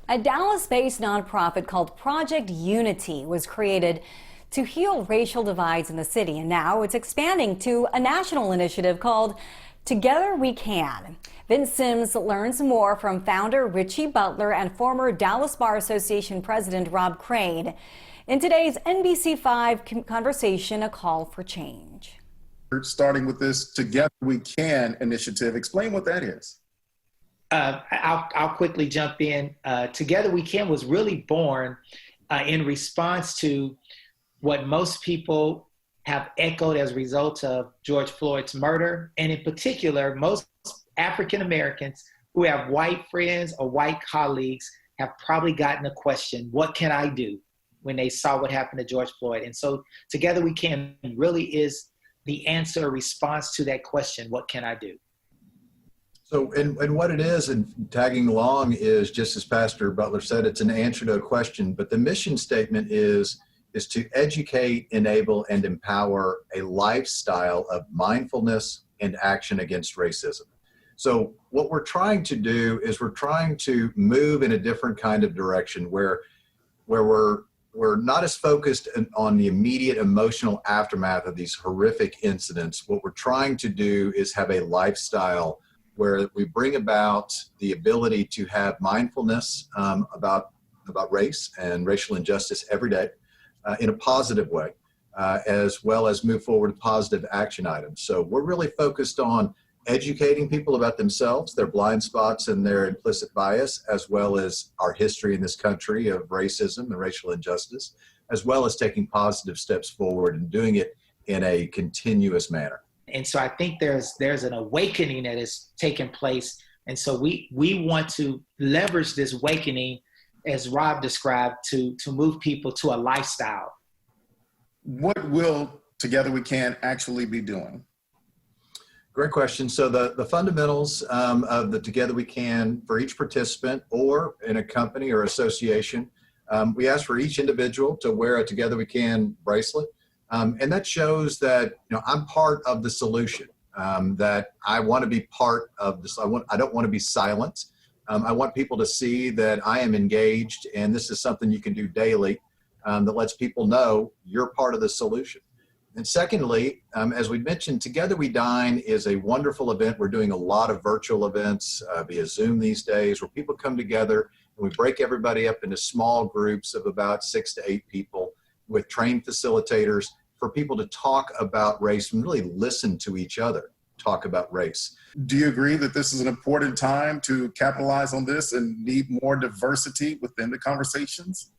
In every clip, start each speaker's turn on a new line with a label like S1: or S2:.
S1: A Dallas-based nonprofit called Project Unity was created to heal racial divides in the city, and now it's expanding to a national initiative called Together We Can. Vince Sims learns more from founder Richie Butler and former Dallas Bar Association president Rob Crain in today's NBC5 conversation, A Call for Change.
S2: Starting with this Together We Can initiative, explain what that is.
S3: I'll quickly jump in. Together We Can was really born in response to what most people have echoed as a result of George Floyd's murder, and in particular, most African Americans who have white friends or white colleagues have probably gotten the question, what can I do, when they saw what happened to George Floyd? And so Together We Can really is the answer, response to that question, what can I do?
S4: So, and what it is, and tagging along, is just as Pastor Butler said, it's an answer to a question, but the mission statement is to educate, enable, and empower a lifestyle of mindfulness and action against racism. So what we're trying to do is we're trying to move in a different kind of direction where we're not as focused on the immediate emotional aftermath of these horrific incidents. What we're trying to do is have a lifestyle where we bring about the ability to have mindfulness about race and racial injustice every day in a positive way, as well as move forward with positive action items. So we're really focused on educating people about themselves, their blind spots and their implicit bias, as well as our history in this country of racism and racial injustice, as well as taking positive steps forward and doing it in a continuous manner.
S3: And so I think there's an awakening that is taking place. And so we want to leverage this awakening, as Rob described, to move people to a lifestyle.
S2: What will Together We Can actually be doing?
S4: Great question. So the fundamentals of the Together We Can for each participant or in a company or association, we ask for each individual to wear a Together We Can bracelet. And that shows that, I'm part of the solution, that I want to be part of this. I don't want to be silent. I want people to see that I am engaged, and this is something you can do daily that lets people know you're part of the solution. And secondly, as we mentioned, Together We Dine is a wonderful event. We're doing a lot of virtual events via Zoom these days, where people come together and we break everybody up into small groups of about 6 to 8 people with trained facilitators for people to talk about race and really listen to each other talk about race.
S2: Do you agree that this is an important time to capitalize on this and need more diversity within the conversations?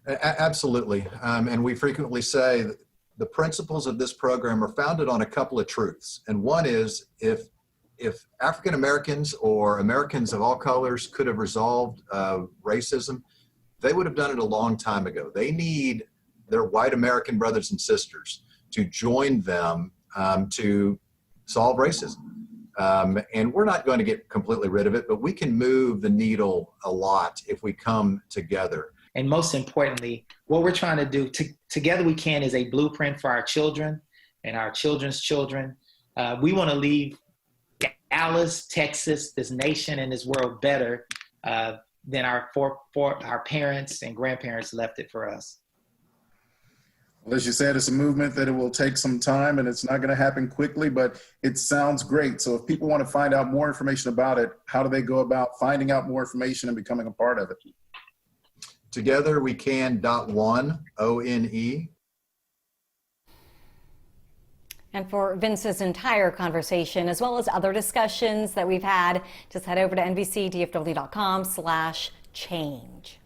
S4: Absolutely. And we frequently say that the principles of this program are founded on a couple of truths. And one is, if African Americans or Americans of all colors could have resolved racism, they would have done it a long time ago. They need their white American brothers and sisters to join them to solve racism. And we're not going to get completely rid of it, but we can move the needle a lot if we come together.
S3: And most importantly, what we're trying to do Together We Can is a blueprint for our children and our children's children. We want to leave Dallas, Texas, this nation and this world better than our parents and grandparents left it for us.
S2: Well, as you said, it's a movement that it will take some time and it's not going to happen quickly, but it sounds great. So if people want to find out more information about it, how do they go about finding out more information and becoming a part of it?
S4: TogetherWeCan.one, ONE.
S1: And for Vince's entire conversation, as well as other discussions that we've had, just head over to NBCDFW.com/change.